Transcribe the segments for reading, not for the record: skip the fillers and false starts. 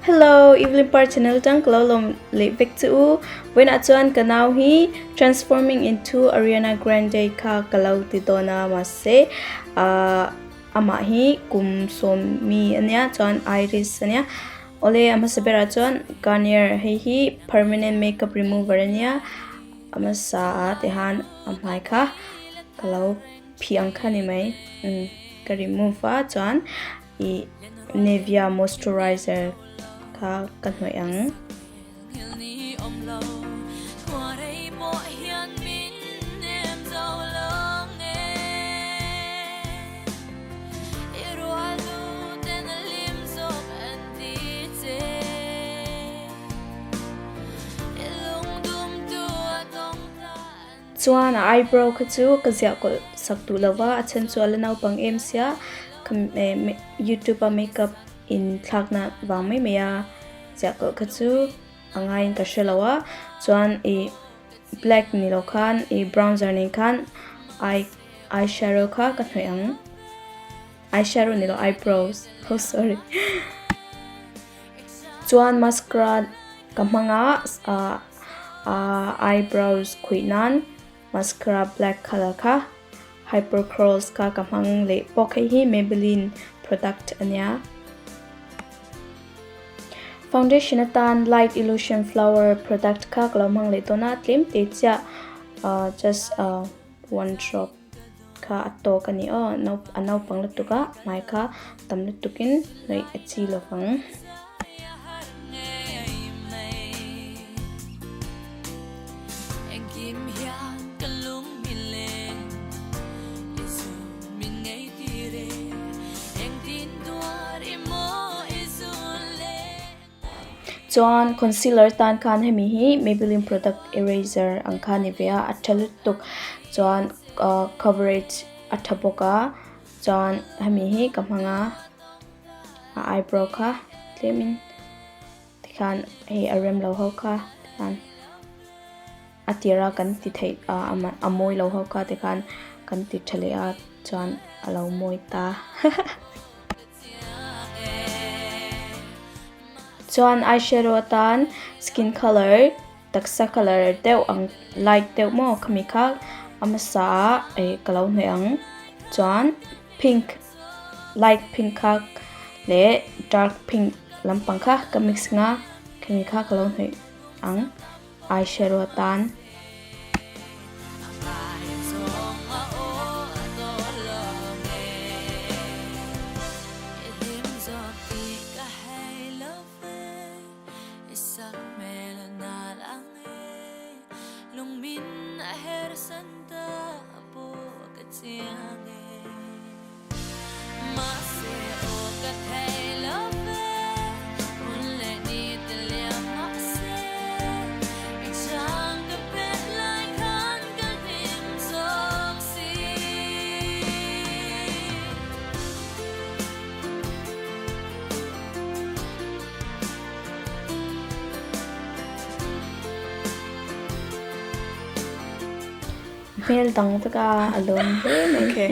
Hello, Evelyn Par channel tang kalolom levek chu when achuan kanau hi transforming into Ariana Grande ka kalau titona mase ama hi kum som mi ania chuan iris ania ole ama sabera chuan Garnier hi permanent makeup remover ania ama sa tehan amai kha kalau phiang khani mai ka remove a chuan I Nivea moisturizer ka kanhoyang chuan eyebrow ka chu ka zia ko saktu lawa achan chu alanau pang em sia YouTube makeup in thakna wangmai meya chako khachu angai ka shelawa chuan I black ni lo khan I bronzer ni khan eyeshadow kha ka thoyang eyeshadow ni lo eyebrows sorry chuan mascara kamanga eyebrows khuinan mascara black color ka hyper curls ka kamang le pokai hi Maybelline product ania foundation atan light illusion flower product ka kalomang le tona tlim te cha just one drop ka ato kani no anau panglutuka mai ka tamlutukin noi achi lovang chuan concealer tan khan hemi hi Maybelline product eraser ang khan Nivea athalutuk chuan coverage athapoka chuan hemi hi kamanga eyebrow kha tlemin tikhan he arem lo ho kha kan atira kan ti thei amoi lo ho kha tikhan kan ti thale a chuan alo moi ta chuan eyeshadow atan skin color taksa color deuh ang light deuh mo khami kha amasa kalau hneang chuan pink light pink kha le dark pink lampang kha ka mix nga khami kha kalau hnei ang eyeshadow atan mel dang taka alone okay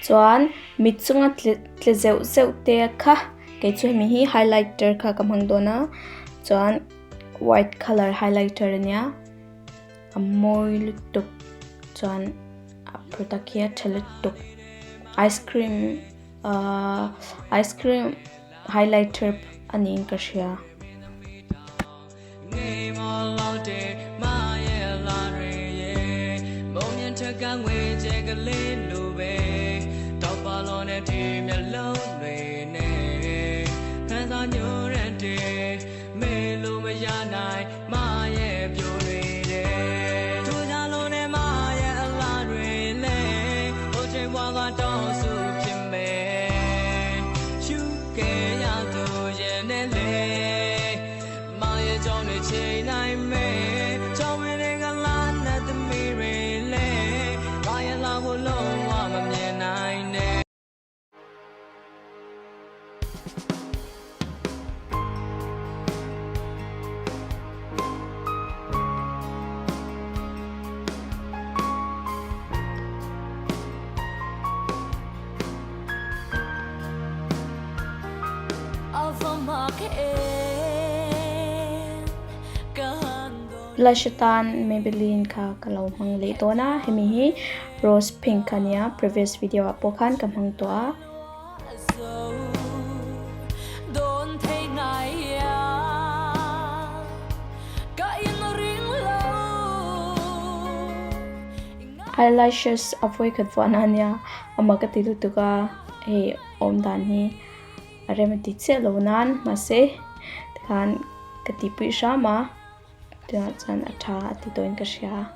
chuan mitchunga tle zeu zeu te kha ke chu mi hi highlighter kha kamang dona chuan white color highlighter ania amoi lutuk chuan product here thalutuk ice cream highlighter ani ka shia gang we che le lu be to pa lo ne ti mya lo lwe ne khan sa nyu ran ti me lu ma ya nai ma ye pyo lwe de tu ja lo ne ma ye a la lwe le ho che wa ga to su phit me shu ke ya tu ye ne le ma ye chong ne chei nai me chong we ne ga la na de me re Blushatan Maybelline ka kalau mang le to na hemi hi rose pink kania previous video apokhan kamhang to a eyelashes avoid khat wanania amakati lutuka he omdan hi aremati che lonan mase kan katipi shama ta chan atha ati toin ka sha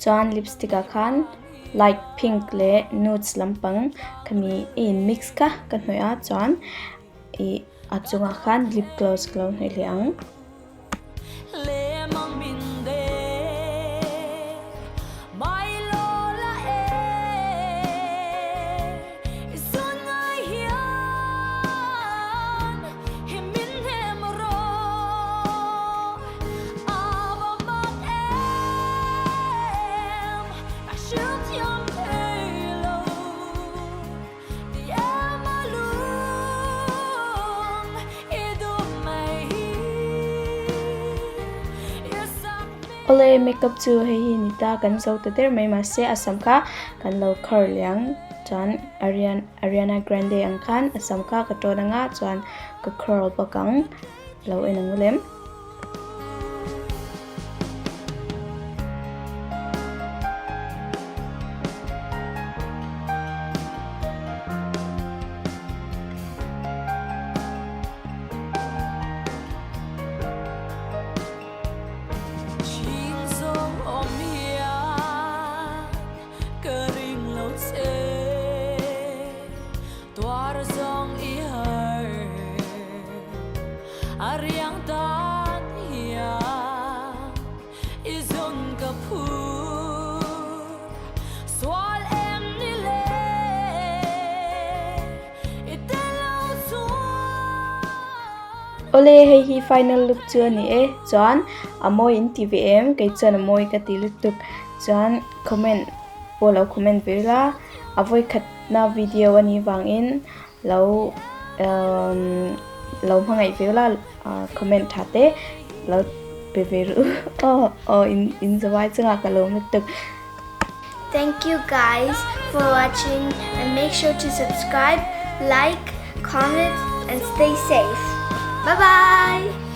John lipstick akhan light pink le nudes lampang kami in mix ka kanhoya John e achunga khan lip gloss glow heliang Ole makeup chu hei nita kan zo te der mai ma se asam kha kan lo khar liang chan Ariana Grande ang khan asam kha ka to nga chan ka curl bakang lo enang lem Ariang tan hiya izon kapur swal em ni le itelo suan Ole hei hi final look chu ni e John amoi in TVM kai chan amoi ka ti lutuk John comment polo comment vela avoi khat na video ani wangin lo lo mangai vela comment thate lo beveru in zawai changa ka lo lutuk. Thank you guys for watching and make sure to subscribe, like, comment and stay safe. Bye bye!